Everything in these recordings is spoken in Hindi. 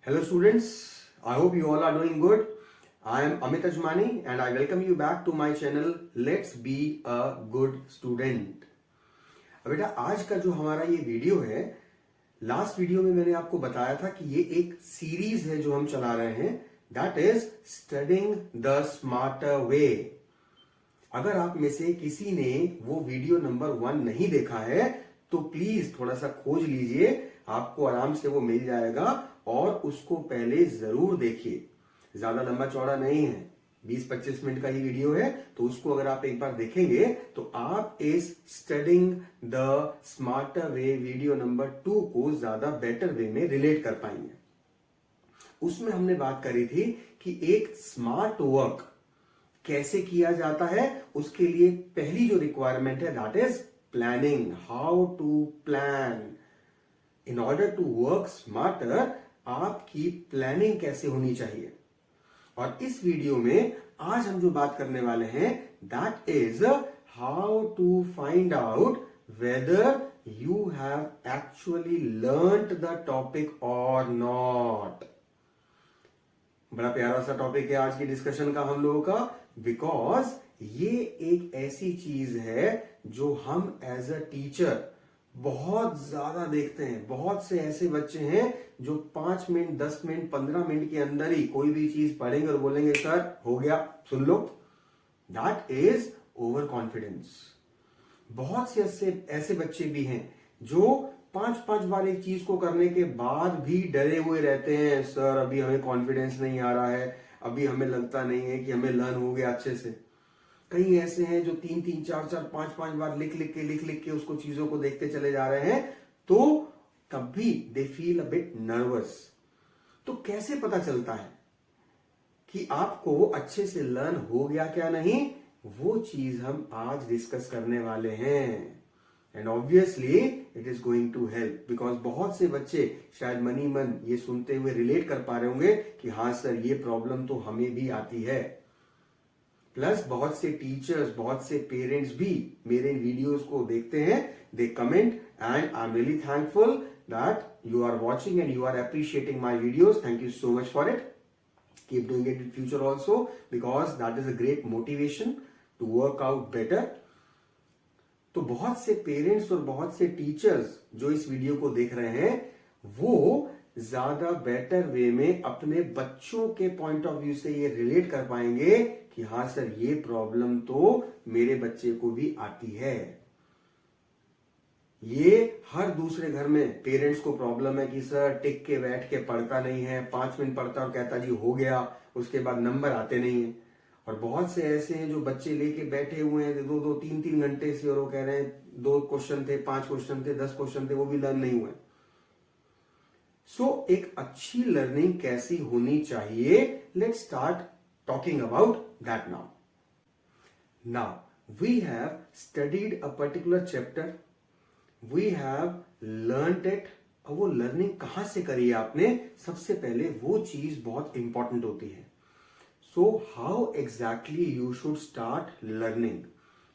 Hello students, I hope you all are doing good. I am Amit Ajmani and I welcome you back to my channel Let's Be a Good Student. अब बेटा आज का जो हमारा ये वीडियो है, लास्ट वीडियो में मैंने आपको बताया था कि ये एक सीरीज है जो हम चला रहे हैं, that is studying the smarter वे। अगर आप में से किसी ने वो वीडियो नंबर 1 नहीं देखा है तो प्लीज थोड़ा सा खोज लीजिए, आपको आराम से वो मिल जाएगा और उसको पहले जरूर देखिए। ज्यादा लंबा चौड़ा नहीं है, 20-25 मिनट का ही वीडियो है, तो उसको अगर आप एक बार देखेंगे तो आप इस studying the smarter way video number 2 को ज्यादा बेटर वे में रिलेट कर पाएंगे। उसमें हमने बात करी थी कि एक स्मार्ट वर्क कैसे किया जाता है, उसके लिए पहली जो रिक्वायरमेंट है that is planning, how to plan. In order to work smarter, आपकी प्लानिंग कैसे होनी चाहिए। और इस वीडियो में आज हम जो बात करने वाले हैं that is how to find out whether you have actually learned the topic और नॉट। बड़ा प्यारा सा टॉपिक है आज की डिस्कशन का हम लोगों का, बिकॉज ये एक ऐसी चीज है जो हम एज अ टीचर बहुत ज्यादा देखते हैं। बहुत से ऐसे बच्चे हैं जो 5 मिनट 10 मिनट 15 मिनट के अंदर ही कोई भी चीज पढ़ेंगे और बोलेंगे सर हो गया, सुन लो। That is overconfidence. बहुत से ऐसे बच्चे भी हैं जो 5 बार एक चीज को करने के बाद भी डरे हुए रहते हैं, सर अभी हमें कॉन्फिडेंस नहीं आ रहा है, अभी हमें लगता नहीं है कि हमें लर्न हो गया अच्छे से। कई ऐसे हैं जो 3 4 5 बार लिख लिख के उसको चीजों को देखते चले जा रहे हैं, तो तब भी they feel a bit nervous. तो कैसे पता चलता है कि आपको अच्छे से लर्न हो गया क्या नहीं, वो चीज हम आज डिस्कस करने वाले हैं। And obviously it is going to help, because बहुत से बच्चे शायद मनी मन ये सुनते हुए रिलेट कर पा रहे होंगे कि हाँ सर ये प्रॉब्लम तो हमें भी आती है। प्लस बहुत से टीचर्स, बहुत से पेरेंट्स भी मेरे वीडियोस को देखते हैं, they comment, and I am really thankful that you are watching and you are appreciating my videos. Thank you so much for it. Keep doing it in future also, because that is a great motivation to work out better. तो बहुत से पेरेंट्स और बहुत से टीचर्स जो इस वीडियो को देख रहे हैं वो ज्यादा बेटर वे में अपने बच्चों के पॉइंट ऑफ व्यू से ये रिलेट कर पाएंगे कि हाँ सर ये प्रॉब्लम तो मेरे बच्चे को भी आती है। ये हर दूसरे घर में पेरेंट्स को प्रॉब्लम है कि सर टिक के बैठ के पढ़ता नहीं है, 5 मिनट पढ़ता और कहता जी हो गया, उसके बाद नंबर आते नहीं है। और बहुत से ऐसे हैं जो बच्चे लेके बैठे हुए हैं 2-2 3-3 घंटे से और वो कह रहे हैं 2 क्वेश्चन थे, 5 क्वेश्चन थे, 10 क्वेश्चन थे, वो भी लर्न नहीं हुए। सो एक अच्छी लर्निंग कैसी होनी चाहिए, let's start talking about that now. Now we have studied a particular chapter, we have learned it. और वो लर्निंग कहां से करी है आपने, सबसे पहले वो चीज बहुत इंपॉर्टेंट होती है। So how exactly you should start learning?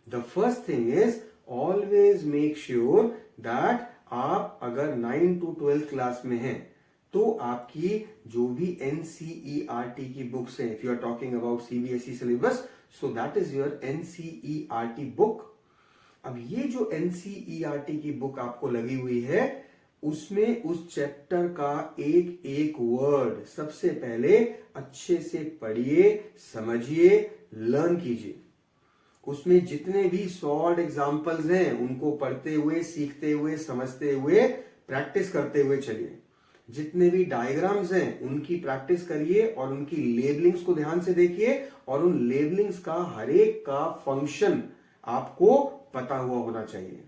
The first thing is always make sure that आप अगर 9 to 12 क्लास में हैं तो आपकी जो भी NCERT की बुक्स हैं, if you are talking about CBSE syllabus, so that is your NCERT book। अब ये जो NCERT की बुक आपको लगी हुई है उसमें उस चैप्टर का एक एक वर्ड सबसे पहले अच्छे से पढ़िए, समझिए, लर्न कीजिए। उसमें जितने भी सॉल्व एग्जांपल्स हैं उनको पढ़ते हुए, सीखते हुए, समझते हुए, प्रैक्टिस करते हुए चलिए। जितने भी डायग्राम्स हैं उनकी प्रैक्टिस करिए और उनकी लेबलिंग्स को ध्यान से देखिए और उन लेबलिंग्स का हर एक का फंक्शन आपको पता हुआ होना चाहिए।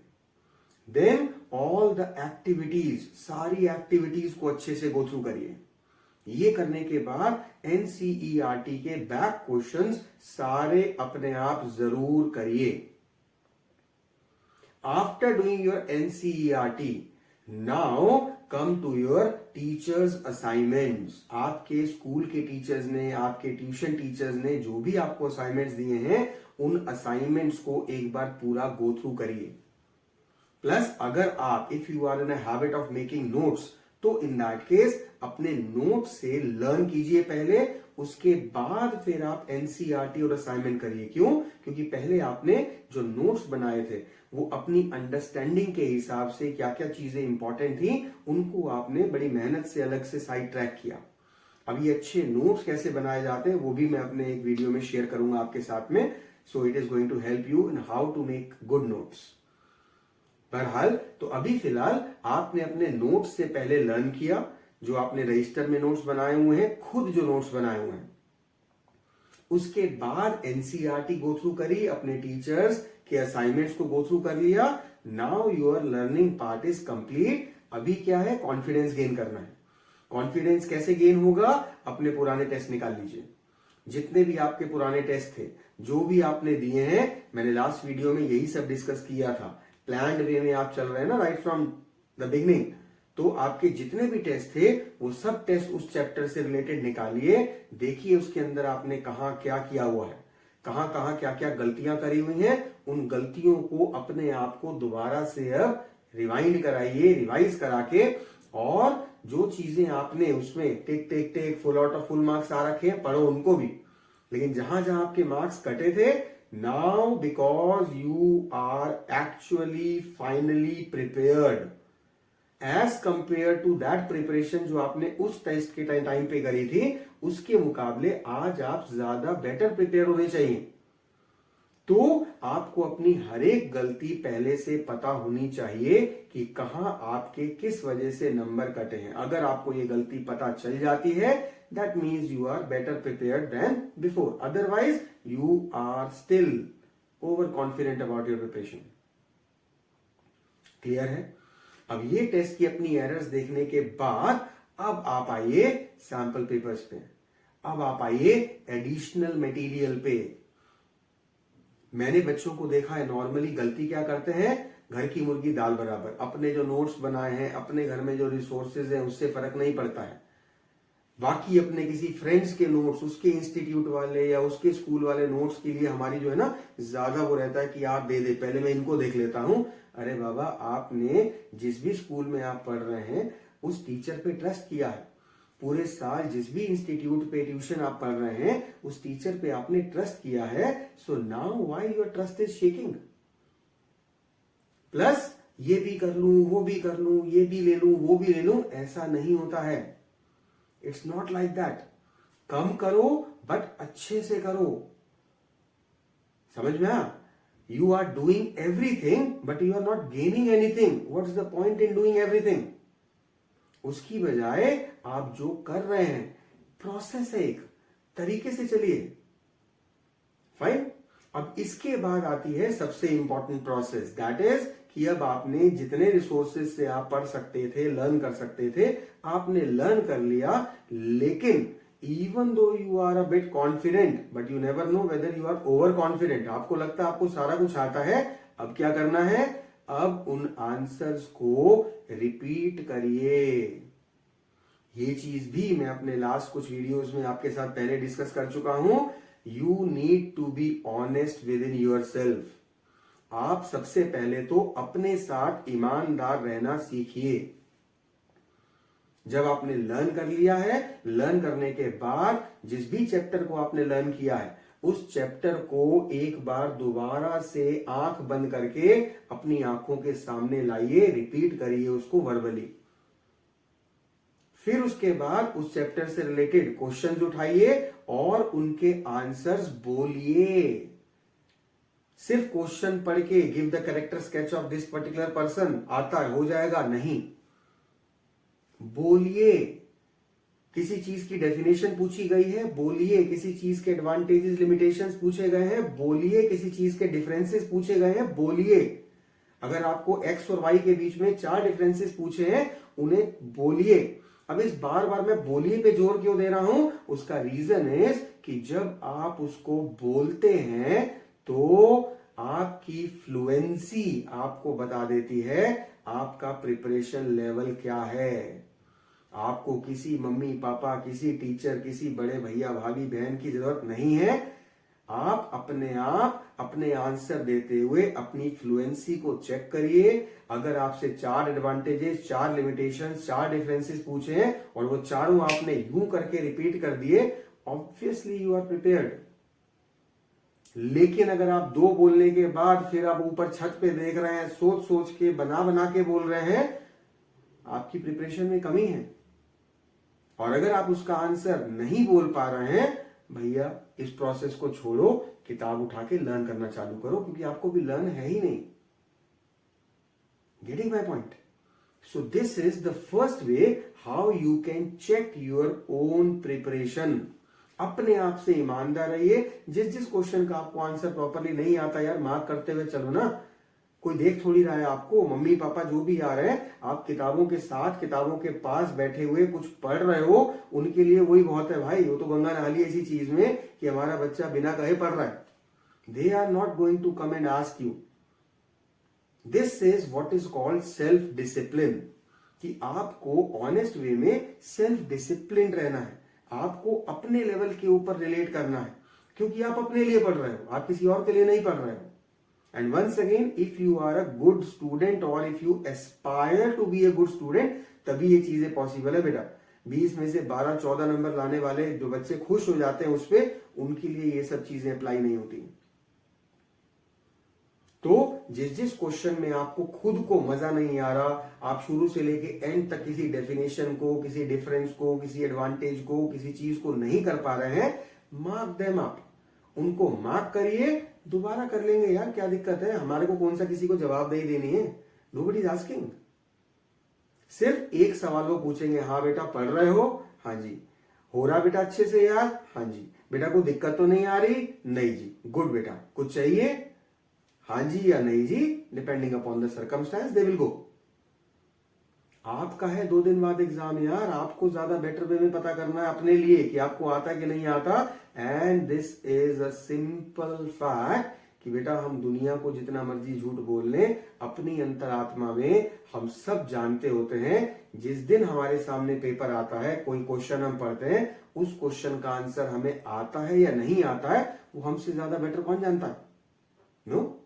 देन ऑल द एक्टिविटीज, सारी एक्टिविटीज को अच्छे से गो थ्रू करिए। ये करने के बाद एनसीईआरटी के बैक क्वेश्चंस सारे अपने आप जरूर करिए। After doing your NCERT, now come to your teachers assignments. आपके स्कूल के टीचर्स ने, आपके ट्यूशन टीचर्स ने जो भी आपको असाइनमेंट्स दिए हैं उन असाइनमेंट्स को एक बार पूरा गो थ्रू करिए। प्लस अगर आप, if you are in a habit of making notes, तो इन दैट केस अपने नोट से लर्न कीजिए पहले, उसके बाद फिर आप एनसीईआरटी और असाइनमेंट करिए। क्यों? क्योंकि पहले आपने जो नोट्स बनाए थे वो अपनी अंडरस्टैंडिंग के हिसाब से क्या क्या चीजें इंपॉर्टेंट थी उनको आपने बड़ी मेहनत से अलग से साइड ट्रैक किया। अब ये अच्छे नोट्स कैसे बनाए जाते हैं वो भी मैं अपने एक वीडियो में शेयर करूंगा आपके साथ में। So it is going to help you in how to make good notes. बहरहाल तो अभी फिलहाल आपने अपने नोट्स से पहले लर्न किया, जो आपने रजिस्टर में नोट्स बनाए हुए हैं, खुद जो नोट्स बनाए हुए हैं। उसके बाद एनसीईआरटी गो थ्रू करी, अपने टीचर्स के असाइनमेंट्स को गो थ्रू कर लिया। Now your learning part is complete. अभी क्या है? कॉन्फिडेंस गेन करना है। कॉन्फिडेंस कैसे गेन होगा? अपने पुराने टेस्ट निकाल लीजिए। जितने भी आपके पुराने टेस्ट थे, जो भी आपने दिए हैं, मैंने लास्ट वीडियो में यही सब डिस्कस किया था। प्लान्ड वे में आप चल रहे हैं ना, राइट फ्रॉम द बिगनिंग। तो आपके जितने भी टेस्ट थे वो सब टेस्ट उस चैप्टर से रिलेटेड निकालिए। देखिए उसके अंदर आपने कहां क्या किया हुआ है, कहां कहां क्या क्या गलतियां करी हुई हैं। उन गलतियों को अपने आप को दोबारा से अब रिवाइंड कराइए, रिवाइज करा के, और जो चीजें आपने उसमें take take take full out of full marks आ रखे हैं, पढ़ो उनको भी। लेकिन जहां जहां आपके मार्क्स कटे थे, now because you are actually finally prepared as compare to that preparation जो आपने उस टेस्ट के टाइम पे करी थी, उसके मुकाबले आज आप ज्यादा बेटर प्रिपेयर होने चाहिए। तो आपको अपनी हर एक गलती पहले से पता होनी चाहिए कि कहां आपके किस वजह से नंबर कटे हैं। अगर आपको ये गलती पता चल जाती है, that means you are better prepared than before. Otherwise you are still overconfident about your preparation. Clear है? अब ये टेस्ट की अपनी एरर्स देखने के बाद अब आप आइए सैंपल पेपर्स पे, अब आप आइए एडिशनल मटेरियल पे। मैंने बच्चों को देखा है नॉर्मली गलती क्या करते हैं, घर की मुर्गी दाल बराबर। अपने जो नोट्स बनाए हैं, अपने घर में जो रिसोर्सेज हैं, उससे फर्क नहीं पड़ता है। बाकी अपने किसी फ्रेंड्स के नोट्स, उसके इंस्टीट्यूट वाले या उसके स्कूल वाले नोट्स के लिए हमारी जो है ना ज्यादा वो रहता है कि आप दे दे, पहले मैं इनको देख लेता हूं। अरे बाबा, आपने जिस भी स्कूल में आप पढ़ रहे हैं उस टीचर पे ट्रस्ट किया है। पूरे साल जिस भी इंस्टीट्यूट पे ट्यूशन आप पढ़ रहे हैं उस टीचर पे आपने ट्रस्ट किया है। So now why your trust is shaking. Plus ये भी कर लूं, वो भी कर लूं, ये भी ले लूं, वो भी ले लूं, ऐसा नहीं होता है। It's not like that. कम करो बट अच्छे से करो। समझ में आया? You are doing everything but you are not gaining anything. What's the point in doing everything? उसकी बजाय आप जो कर रहे हैं, प्रोसेस है, एक तरीके से चलिए। फाइन। अब इसके बाद आती है सबसे इंपॉर्टेंट प्रोसेस, दैट इज कि अब आपने जितने रिसोर्सेज से आप पढ़ सकते थे, लर्न कर सकते थे, आपने लर्न कर लिया। लेकिन even though you are a bit confident but you never know whether you are overconfident. आपको लगता है आपको सारा कुछ आता है। अब क्या करना है? अब उन आंसर्स को रिपीट करिए। ये चीज भी मैं अपने लास्ट कुछ वीडियोस में आपके साथ पहले डिस्कस कर चुका हूं। You need to be honest within yourself. आप सबसे पहले तो अपने साथ ईमानदार रहना सीखिए। जब आपने लर्न कर लिया है, लर्न करने के बाद जिस भी चैप्टर को आपने लर्न किया है उस चैप्टर को एक बार दोबारा से आंख बंद करके अपनी आंखों के सामने लाइए, रिपीट करिए उसको वर्बली। फिर उसके बाद उस चैप्टर से रिलेटेड क्वेश्चंस उठाइए और उनके आंसर्स बोलिए। सिर्फ क्वेश्चन पढ़ के give the character sketch of this particular person आता हो जाएगा नहीं। बोलिए। किसी चीज की डेफिनेशन पूछी गई है, बोलिए। किसी चीज के एडवांटेजेस लिमिटेशंस पूछे गए हैं, बोलिए। किसी चीज के डिफरेंसेस पूछे गए हैं, बोलिए। अगर आपको एक्स और वाई के बीच में 4 डिफरेंसेस पूछे हैं, उन्हें बोलिए। अब इस बार बार मैं बोलिए पे जोर क्यों दे रहा हूं? उसका रीजन इज कि जब आप उसको बोलते हैं तो आपकी फ्लुएंसी आपको बता देती है आपका प्रिपरेशन लेवल क्या है। आपको किसी मम्मी पापा, किसी टीचर, किसी बड़े भैया भाभी बहन की जरूरत नहीं है। आप अपने आंसर देते हुए अपनी फ्लुएंसी को चेक करिए। अगर आपसे 4 एडवांटेजेस, 4 लिमिटेशंस, 4 डिफरेंसेस पूछे हैं और वो चारों आपने यूं करके रिपीट कर दिए, ऑब्वियसली यू आर प्रिपेयर्ड। लेकिन अगर आप 2 बोलने के बाद फिर आप ऊपर छत पे देख रहे हैं, सोच सोच के बना के बोल रहे हैं, आपकी प्रिपरेशन में कमी है। और अगर आप उसका आंसर नहीं बोल पा रहे हैं, भैया इस प्रोसेस को छोड़ो, किताब उठा के लर्न करना चालू करो, क्योंकि आपको भी लर्न है ही नहीं। Getting my point? So this is the first way how you can check your own preparation. अपने आप से ईमानदार रहिए। जिस क्वेश्चन का आपको आंसर प्रॉपरली नहीं आता, यार मार्क करते हुए चलो ना। कोई देख थोड़ी रहा है आपको, मम्मी पापा जो भी आ रहे हैं, आप किताबों के साथ, किताबों के पास बैठे हुए कुछ पढ़ रहे हो, उनके लिए वही बहुत है भाई। वो तो गंगा नहा ली ऐसी चीज में कि हमारा बच्चा बिना कहे पढ़ रहा है। They are not going to come and ask you. This is what is called self discipline, कि आपको ऑनेस्ट वे में सेल्फ डिसिप्लिन रहना है। आपको अपने लेवल के ऊपर रिलेट करना है, क्योंकि आप अपने लिए पढ़ रहे हो, आप किसी और के लिए नहीं पढ़ रहे हो। And once again, if you are a good student or if you aspire to be a good student, तभी ये चीजें पॉसिबल है बेटा। 20 में से 12-14 नंबर लाने वाले जो बच्चे खुश हो जाते हैं उस पे, उनके लिए ये सब चीजें अप्लाई नहीं होती। तो जिस क्वेश्चन में आपको खुद को मजा नहीं आ रहा, आप शुरू से लेके एंड तक किसी डेफिनेशन को, किसी डिफरेंस को, किसी एडवांटेज को, किसी चीज को नहीं कर पा रहे हैं, मार्क देम अप। उनको मार्क करिए, दोबारा कर लेंगे यार, क्या दिक्कत है? हमारे को कौन सा किसी को जवाबदेही देनी है? Nobody is asking. सिर्फ एक सवाल वो पूछेंगे, हाँ बेटा पढ़ रहे हो? हाँ जी। हो रहा बेटा अच्छे से याद? हाँ जी। बेटा कोई दिक्कत तो नहीं आ रही? नहीं जी। गुड बेटा। कुछ चाहिए? हाँ जी या नहीं जी, depending upon the circumstances they will go. आपका है 2 दिन बाद एग्जाम यार, आपको ज्यादा बेटर वे में पता करना है अपने लिए कि आपको आता है कि नहीं आता। And this is a simple fact कि बेटा हम दुनिया को जितना मर्जी झूठ बोल लें, अपनी अंतरात्मा में हम सब जानते होते हैं, जिस दिन हमारे सामने पेपर आता है, कोई क्वेश्चन हम पढ़ते हैं, उस क्वेश्चन का आंसर हमें आता है या नहीं आता है, वो हमसे ज्यादा बेटर कौन जानता है? नो?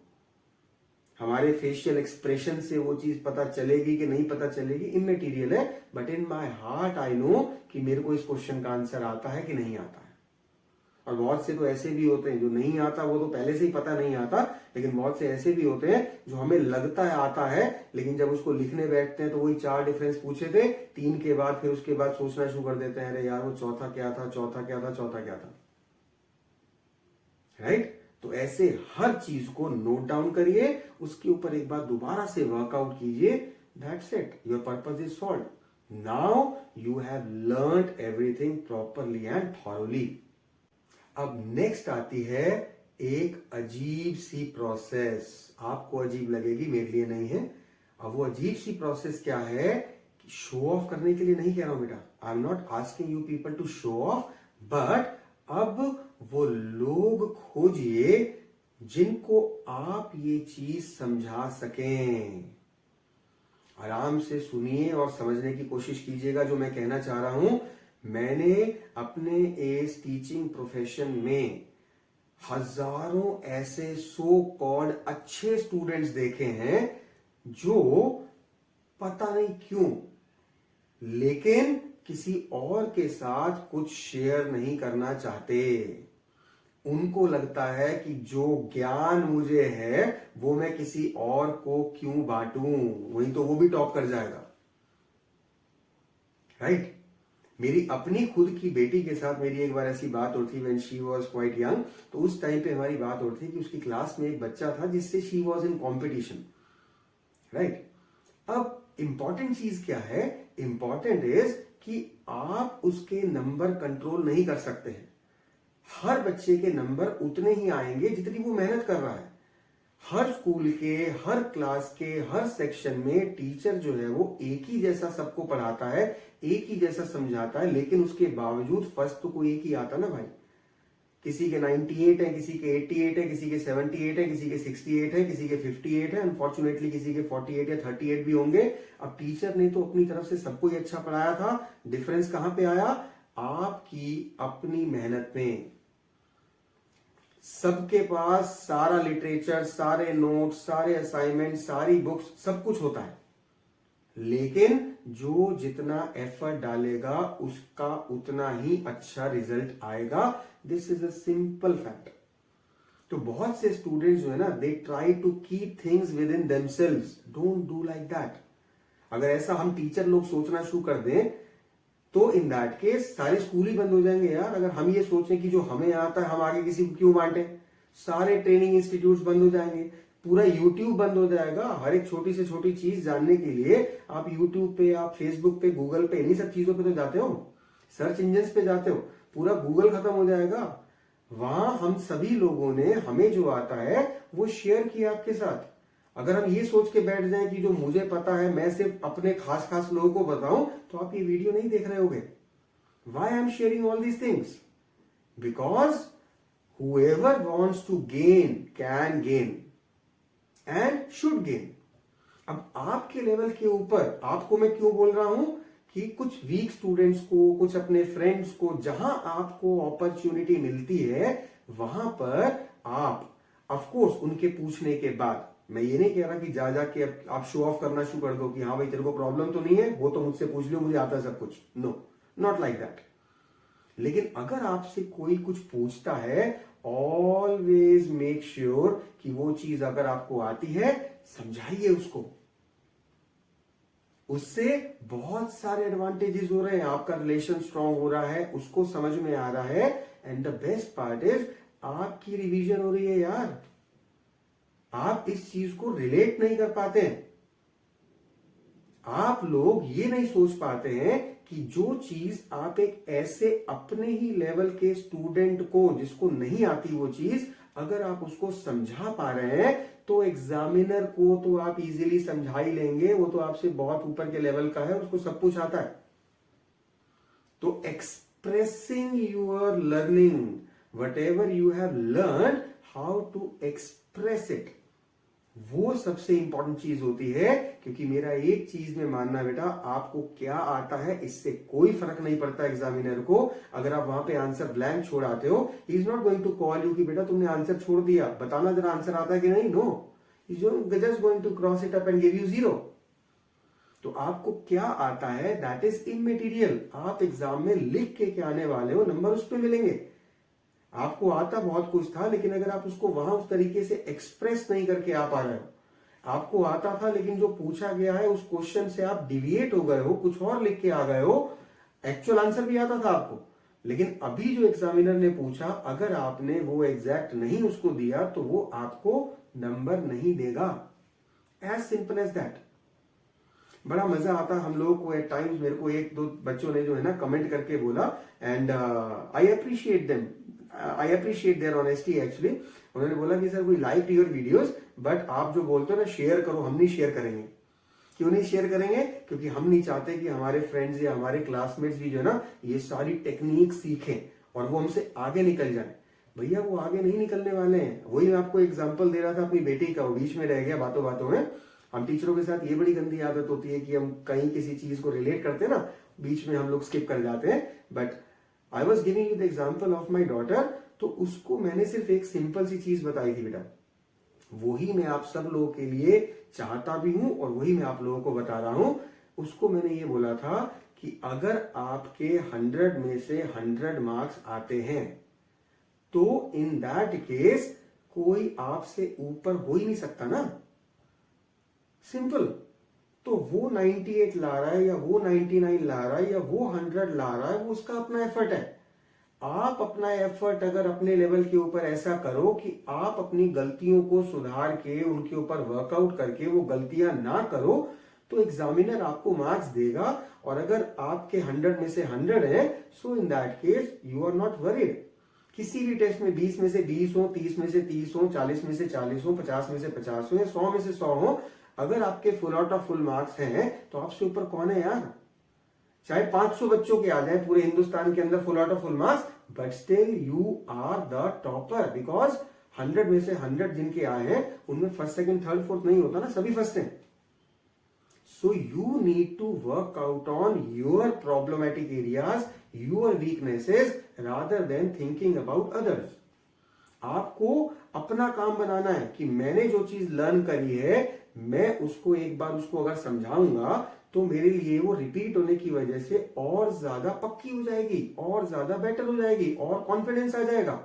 हमारे फेशियल एक्सप्रेशन से वो चीज पता चलेगी कि नहीं पता चलेगी, इमटेरियल है। But in my heart I know कि मेरे को इस क्वेश्चन का आंसर आता है कि नहीं आता है। और बहुत से तो ऐसे भी होते हैं जो नहीं आता, वो तो पहले से ही पता नहीं आता। लेकिन बहुत से ऐसे भी होते हैं जो हमें लगता है आता है, लेकिन जब उसको लिखने बैठते हैं तो वही 4 डिफरेंस पूछे थे, 3 के बाद फिर उसके बाद सोचना शुरू कर देते हैं, अरे यार वो चौथा क्या था, चौथा क्या था, चौथा क्या था। राइट? तो ऐसे हर चीज को नोट डाउन करिए, उसके ऊपर एक बार दोबारा से वर्कआउट कीजिए। That's it, your purpose is solved. Now you have learned everything properly and thoroughly. अब नेक्स्ट आती है एक अजीब सी प्रोसेस। आपको अजीब लगेगी, मेरे लिए नहीं है। अब वो अजीब सी प्रोसेस क्या है? शो ऑफ करने के लिए नहीं कह रहा हूं बेटा, I am not asking you people to show off, but अब वो लोग खोजिए जिनको आप ये चीज समझा सकें। आराम से सुनिए और समझने की कोशिश कीजिएगा जो मैं कहना चाह रहा हूं। मैंने अपने इस टीचिंग प्रोफेशन में हजारों ऐसे सो कॉल्ड अच्छे स्टूडेंट्स देखे हैं जो पता नहीं क्यों, लेकिन किसी और के साथ कुछ शेयर नहीं करना चाहते। उनको लगता है कि जो ज्ञान मुझे है वो मैं किसी और को क्यों बांटूं, वहीं तो वो भी टॉप कर जाएगा। राइट? मेरी अपनी खुद की बेटी के साथ मेरी एक बार ऐसी बात हो थी, when she was quite young. तो उस टाइम पे हमारी बात हो थी कि उसकी क्लास में एक बच्चा था जिससे she was in competition. Right? अब इंपॉर्टेंट चीज क्या है? इंपॉर्टेंट इज कि आप उसके नंबर कंट्रोल नहीं कर सकते हैं। हर बच्चे के नंबर उतने ही आएंगे जितनी वो मेहनत कर रहा है। हर स्कूल के, हर क्लास के, हर सेक्शन में टीचर जो है वो एक ही जैसा सबको पढ़ाता है, एक ही जैसा समझाता है, लेकिन उसके बावजूद फर्स्ट तो कोई एक ही आता ना भाई। किसी के 98 है, किसी के 88 है, किसी के 78 है, किसी के 68 है, किसी के 58 है, अनफॉर्चुनेटली किसी के 48 या 38 भी होंगे। अब टीचर ने तो अपनी तरफ से सबको ही अच्छा पढ़ाया था, डिफरेंस कहां पे आया? आपकी अपनी मेहनत में। सबके पास सारा लिटरेचर, सारे नोट्स, सारे असाइनमेंट, सारी बुक्स, सब कुछ होता है, लेकिन जो जितना एफर्ट डालेगा उसका उतना ही अच्छा रिजल्ट आएगा। This is a simple fact. तो बहुत से स्टूडेंट्स जो है ना, they try to keep things within themselves. Don't do like that. अगर ऐसा हम टीचर लोग सोचना शुरू कर दें तो इन दैट केस सारे स्कूल ही बंद हो जाएंगे यार। अगर हम ये सोचें कि जो हमें आता है हम आगे किसी को क्यों बांटे, सारे ट्रेनिंग इंस्टीट्यूट्स बंद हो जाएंगे, पूरा यूट्यूब बंद हो जाएगा। हर एक छोटी से छोटी चीज जानने के लिए आप यूट्यूब पे, आप फेसबुक पे, गूगल पे, इन्हीं सब चीजों पे तो जाते हो, सर्च इंजन पे जाते हो, पूरा गूगल खत्म हो जाएगा। वहां हम सभी लोगों ने हमें जो आता है वो शेयर किया आपके साथ। अगर हम ये सोच के बैठ जाएं कि जो मुझे पता है मैं सिर्फ अपने खास खास लोगों को बताऊं, तो आप ये वीडियो नहीं देख रहे होगे। Why I am sharing all these things? Because whoever wants to gain can gain and should gain। अब आपके लेवल के ऊपर आपको मैं क्यों बोल रहा हूं कि कुछ वीक स्टूडेंट्स को, कुछ अपने फ्रेंड्स को, जहां आपको अपॉर्चुनिटी मिलती है वहां पर आप ऑफ कोर्स उनके पूछने के बाद, मैं ये नहीं कह रहा कि जा जाके आप शो ऑफ करना शुरू कर दो कि हाँ भाई तेरे को प्रॉब्लम तो नहीं है, वो तो मुझसे पूछ लो, मुझे आता है सब कुछ। No, not like that. लेकिन अगर आपसे कोई कुछ पूछता है, ऑलवेज मेक श्योर कि वो चीज अगर आपको आती है समझाइए उसको। उससे बहुत सारे एडवांटेजेस हो रहे हैं, आपका रिलेशन स्ट्रांग हो रहा है, उसको समझ में आ रहा है, and the best part is आपकी रिवीजन हो रही है यार। आप इस चीज को रिलेट नहीं कर पाते हैं। आप लोग ये नहीं सोच पाते हैं कि जो चीज आप एक ऐसे अपने ही लेवल के स्टूडेंट को, जिसको नहीं आती वो चीज, अगर आप उसको समझा पा रहे हैं तो एग्जामिनर को तो आप इजीली समझा ही लेंगे। वो तो आपसे बहुत ऊपर के लेवल का है, उसको सब कुछ आता है। तो expressing your learning, whatever you have learn, how to express it, वो सबसे इंपॉर्टेंट चीज होती है। क्योंकि मेरा एक चीज में मानना बेटा, आपको क्या आता है इससे कोई फर्क नहीं पड़ता एग्जामिनर को। अगर आप वहां पे आंसर ब्लैंक छोड़ आते हो, he is not going to call you कि बेटा तुमने आंसर छोड़ दिया, बताना जरा आंसर आता है कि नहीं। No, just going to cross it up and give you 0। तो आपको क्या आता है दैट इज इमटेरियल। आप एग्जाम में लिख के क्या आने वाले हो, नंबर उस पर मिलेंगे। आपको आता बहुत कुछ था, लेकिन अगर आप उसको वहां उस तरीके से एक्सप्रेस नहीं करके आ पा रहे हो, आपको आता था लेकिन जो पूछा गया है उस क्वेश्चन से आप डिविएट हो गए हो, कुछ और लिख के आ गए हो, एक्चुअल आंसर भी आता था आपको, लेकिन अभी जो एग्जामिनर ने पूछा अगर आपने वो एग्जैक्ट नहीं उसको दिया तो वो आपको नंबर नहीं देगा। As simple as that. बड़ा मजा आता हम लोगों को एट टाइम्स। मेरे को एक दो बच्चों ने जो है ना कमेंट करके बोला, and I appreciate them, I appreciate their honesty actually. उन्होंने बोला कि sir we like your videos, but आप जो बोलते हो ना शेयर करो, हम नहीं शेयर करेंगे। क्यों नहीं शेयर करेंगे? क्योंकि हम नहीं चाहते कि हमारे फ्रेंड्स या हमारे क्लासमेट्स भी जो है ना ये सारी टेक्निक सीखें और वो हमसे आगे निकल जाए। भैया वो आगे नहीं निकलने वाले हैं। वही मैं आपको एग्जांपल दे रहा था अपनी बेटी का, वो बीच में रह गया बातों बातों में। हम टीचरों के साथ ये बड़ी गंदी आदत होती है कि हम कहीं किसी चीज को रिलेट करते हैं ना, बीच में हम लोग स्किप कर जाते हैं। But I was giving you the example of my daughter, तो उसको मैंने सिर्फ एक सिंपल सी चीज बताई थी बेटा, वही मैं आप सब लोगों के लिए चाहता भी हूं और वही मैं आप लोगों को बता रहा हूं। उसको मैंने ये बोला था कि अगर आपके 100 में से 100 मार्क्स आते हैं तो इन दैट केस कोई आपसे ऊपर हो ही नहीं सकता ना, सिंपल। तो वो 98 ला रहा है या वो 99 ला रहा है या वो 100 ला रहा है, वो उसका अपना एफर्ट है। आप अपना एफर्ट अगर अपने लेवल के ऊपर ऐसा करो कि आप अपनी गलतियों को सुधार के उनके ऊपर वर्कआउट करके वो गलतियां ना करो, तो एग्जामिनर आपको मार्क्स देगा। और अगर आपके 100 में से 100 है, so in that case you are not worried. किसी भी टेस्ट में 20 में से 20 हो, 30 में से 30 हो, 40 में से 40 हो, 50 में से 50 हो या 100 में से 100 हो, अगर आपके full out of full marks हैं तो आपसे ऊपर कौन है यार? चाहे 500 बच्चों के आ जाए पूरे हिंदुस्तान के अंदर full out of full marks, but still you are the topper. Because 100 में से 100 जिनके आए हैं उनमें फर्स्ट सेकंड थर्ड फोर्थ नहीं होता ना, सभी फर्स्ट हैं। So you need to work out on your problematic areas, your weaknesses, rather than thinking about others. आपको अपना काम बनाना है कि मैंने जो चीज लर्न करी है मैं उसको एक बार उसको अगर समझाऊंगा तो मेरे लिए वो रिपीट होने की वजह से और ज्यादा पक्की हो जाएगी, और ज्यादा बेटर हो जाएगी, और कॉन्फिडेंस आ जाएगा।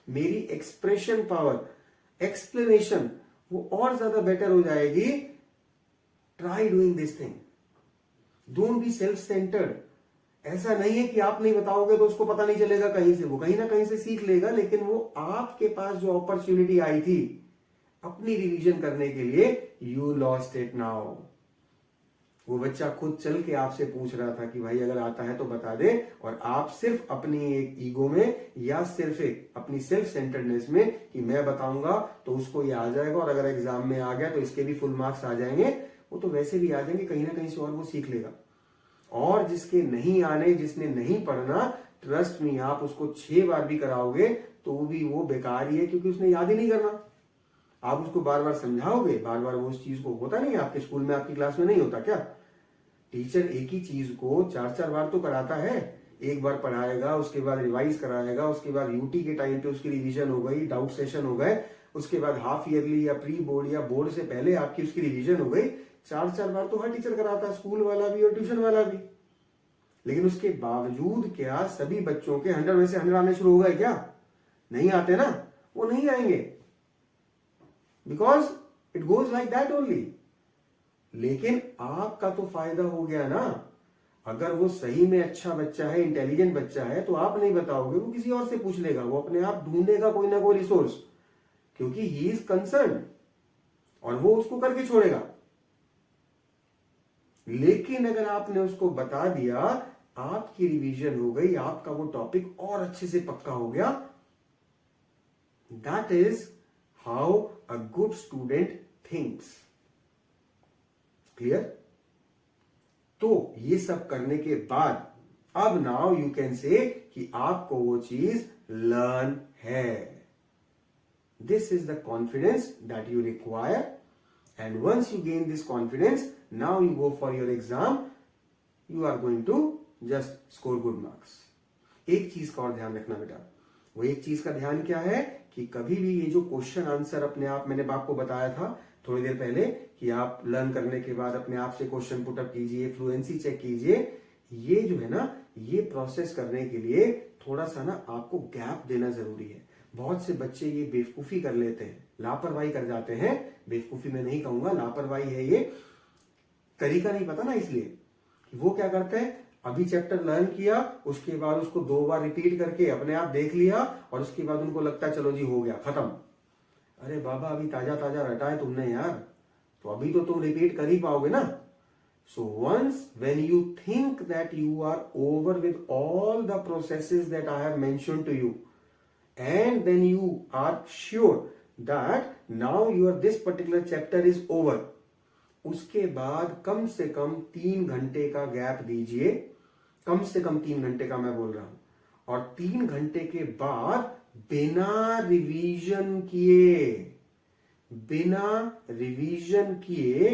मेरी एक्सप्रेशन पावर, एक्सप्लेनेशन वो और ज्यादा बेटर हो जाएगी। Try doing this thing, don't be self centred. ऐसा नहीं है कि आप नहीं बताओगे तो उसको पता नहीं चलेगा कहीं से, वो कहीं ना कहीं से सीख लेगा, लेकिन वो आपके पास जो अपॉर्चुनिटी आई थी अपनी रिवीजन करने के लिए, यू लॉस्ट इट नाउ। वो बच्चा खुद चल के आपसे पूछ रहा था कि भाई अगर आता है तो बता दे, और आप सिर्फ अपनी एक ईगो में या सिर्फ एक अपनी सेल्फ सेंटर्डनेस में कि मैं बताऊंगा तो उसको ये आ जाएगा, और अगर एग्जाम में आ गया तो इसके भी फुल मार्क्स आ जाएंगे, वो तो वैसे भी आ जाएंगे कहीं ना कहीं से और वो सीख लेगा। और जिसके नहीं आने, जिसने नहीं पढ़ना, ट्रस्ट में आप उसको 6 बार भी कराओगे तो भी वो बेकार ही है, क्योंकि उसने याद ही नहीं करना। आप उसको बार बार समझाओगे, बार बार वो उस चीज को, होता नहीं आपके स्कूल में, आपकी क्लास में नहीं होता क्या? टीचर एक ही चीज को 4-4 बार तो कराता है। एक बार पढ़ाएगा, उसके बाद रिवाइज कराएगा, उसके बाद यूटी के टाइम पे उसकी रिवीजन हो गई, डाउट सेशन हो गए, उसके बाद हाफ ईयरली या प्री बोर्ड या बोर्ड से पहले आपकी उसकी रिवीजन हो गई। 4-4 बार तो हर टीचर कराता है, स्कूल वाला भी और ट्यूशन वाला भी। लेकिन उसके बावजूद क्या सभी बच्चों के 100 में से 100 आने शुरू हो गए क्या? नहीं आते ना, वो नहीं आएंगे, because it goes like that only. लेकिन आपका तो फायदा हो गया ना। अगर वो सही में अच्छा बच्चा है, इंटेलिजेंट बच्चा है, तो आप नहीं बताओगे, वो किसी और से पूछ लेगा, वो अपने आप ढूंढेगा कोई ना कोई रिसोर्स, क्योंकि ही इज कंसर्न, और वो उसको करके छोड़ेगा। लेकिन अगर आपने उसको बता दिया, आपकी रिवीजन हो गई, आपका वो टॉपिक और अच्छे से पक्का हो गया। That is how a good student thinks. Clear? तो ये सब करने के बाद अब नाउ यू कैन से कि आपको वो चीज लर्न है। This is the confidence that you require, and once you gain this confidence, now you go for your exam, you are going to just score good marks. एक चीज का और ध्यान रखना बेटा, वो एक चीज का ध्यान क्या है कि कभी भी ये जो क्वेश्चन आंसर अपने आप, मैंने आपको बताया था थोड़ी देर पहले कि आप लर्न करने के बाद अपने आप से क्वेश्चन पुटअप कीजिए, फ्लुएंसी चेक कीजिए। ये जो है ना, ये प्रोसेस करने के लिए थोड़ा सा ना आपको गैप देना जरूरी है। बहुत से बच्चे ये बेवकूफी कर लेते हैं, लापरवाही कर जाते हैं। बेवकूफी में नहीं कहूंगा, लापरवाही है ये, तरीका नहीं पता ना, इसलिए वो क्या करते हैं, अभी चैप्टर लर्न किया, उसके बाद उसको 2 बार रिपीट करके अपने आप देख लिया, और उसके बाद उनको लगता है चलो जी हो गया खत्म। अरे बाबा, अभी ताजा ताजा रटा है तुमने यार, तो अभी तो तुम रिपीट कर ही पाओगे ना। So once when you think that you are over with all the processes that I have mentioned to you, and then you are sure that now your this particular chapter is over, उसके बाद कम से कम 3 घंटे का गैप दीजिए। कम से कम 3 घंटे का मैं बोल रहा हूं, और 3 घंटे के बाद बिना रिवीजन किए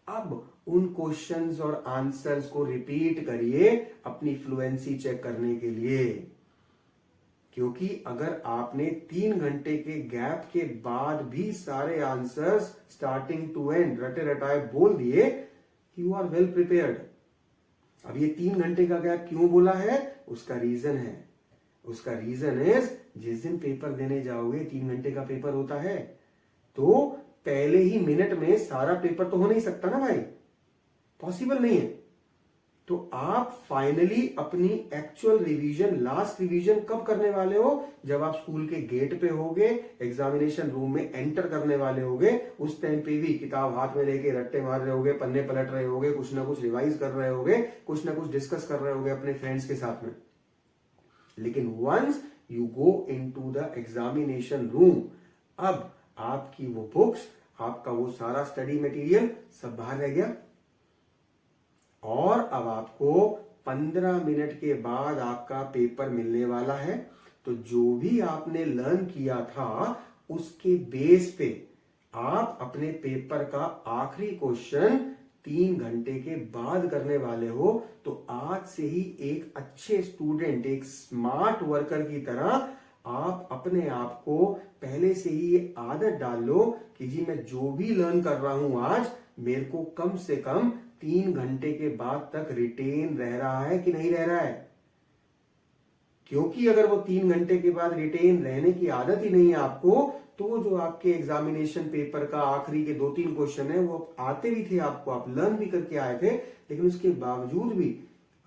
अब उन क्वेश्चंस और आंसर्स को रिपीट करिए अपनी फ्लुएंसी चेक करने के लिए। क्योंकि अगर आपने 3 घंटे के गैप के बाद भी सारे आंसर्स स्टार्टिंग टू एंड रटे रटाए बोल दिए, यू आर वेल प्रिपेयर्ड। अब ये 3 घंटे का गैप क्यों बोला है, उसका रीजन है। उसका रीजन इज, जिस दिन पेपर देने जाओगे, 3 घंटे का पेपर होता है, तो पहले ही मिनट में सारा पेपर तो हो नहीं सकता ना भाई, पॉसिबल नहीं है। तो आप फाइनली अपनी एक्चुअल रिवीजन, लास्ट रिवीजन कब करने वाले हो, जब आप स्कूल के गेट पे होगे, एग्जामिनेशन रूम में एंटर करने वाले होगे, उस टाइम पे भी किताब हाथ में लेके रट्टे मार रहे होगे, पन्ने पलट रहे होगे, कुछ ना कुछ रिवाइज कर रहे होगे, कुछ ना कुछ डिस्कस कर रहे होगे अपने फ्रेंड्स के साथ में। लेकिन once you go into the examination room, अब आपकी वो बुक्स, आपका वो सारा स्टडी मटेरियल सब बाहर रह गया, और अब आपको 15 मिनट के बाद आपका पेपर मिलने वाला है। तो जो भी आपने लर्न किया था उसके बेस पे आप अपने पेपर का आखिरी क्वेश्चन 3 घंटे के बाद करने वाले हो। तो आज से ही एक अच्छे स्टूडेंट, एक स्मार्ट वर्कर की तरह आप अपने आप को पहले से ही ये आदत डाल लो कि जी मैं जो भी लर्न कर रहा हूं आज, मेरे को कम से कम 3 घंटे के बाद तक रिटेन रह रहा है कि नहीं रह रहा है। क्योंकि अगर वो 3 घंटे के बाद रिटेन रहने की आदत ही नहीं है आपको, तो जो आपके एग्जामिनेशन पेपर का आखिरी के 2-3 क्वेश्चन है वो आते भी थे आपको, आप लर्न भी करके आए थे, लेकिन उसके बावजूद भी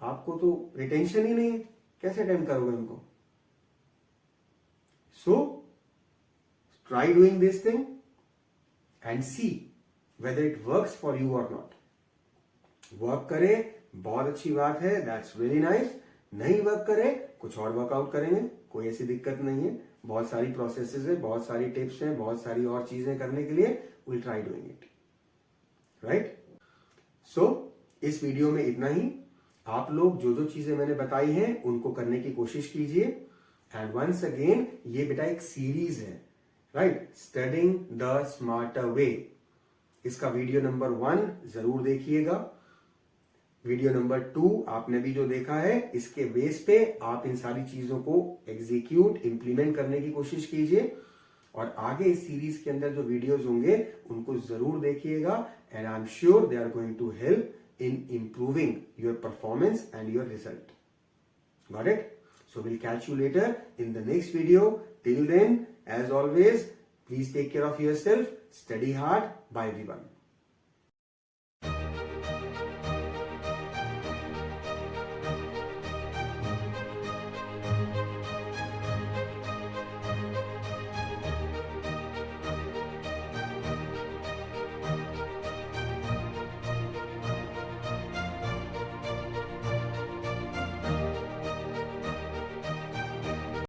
आपको तो रिटेंशन ही नहीं है, कैसे अटेम्प्ट करोगे उनको। So try doing this thing and see whether it works for you और नॉट। वर्क करे बहुत अच्छी बात है, दैट्स वेरी नाइस। नहीं वर्क करे कुछ और वर्कआउट करेंगे, कोई ऐसी दिक्कत नहीं है। बहुत सारी प्रोसेसेस है, बहुत सारी टिप्स हैं, बहुत सारी और चीजें करने के लिए, will try doing it, right. So इस वीडियो में इतना ही। आप लोग जो जो चीजें मैंने बताई हैं उनको करने की कोशिश कीजिए। एंड वंस अगेन ये बेटा एक सीरीज है, राइट, स्टडिंग द स्मार्टर वे। इसका वीडियो नंबर 1 जरूर देखिएगा। वीडियो नंबर 2 आपने भी जो देखा है, इसके बेस पे आप इन सारी चीजों को एग्जीक्यूट इंप्लीमेंट करने की कोशिश कीजिए। और आगे इस सीरीज के अंदर जो वीडियोस होंगे उनको जरूर देखिएगा। And I am sure they are going to help in improving your performance and your result. Got it? So we'll catch you later in the next video. Till then, as always, please take care of yourself. Study hard. Bye everyone.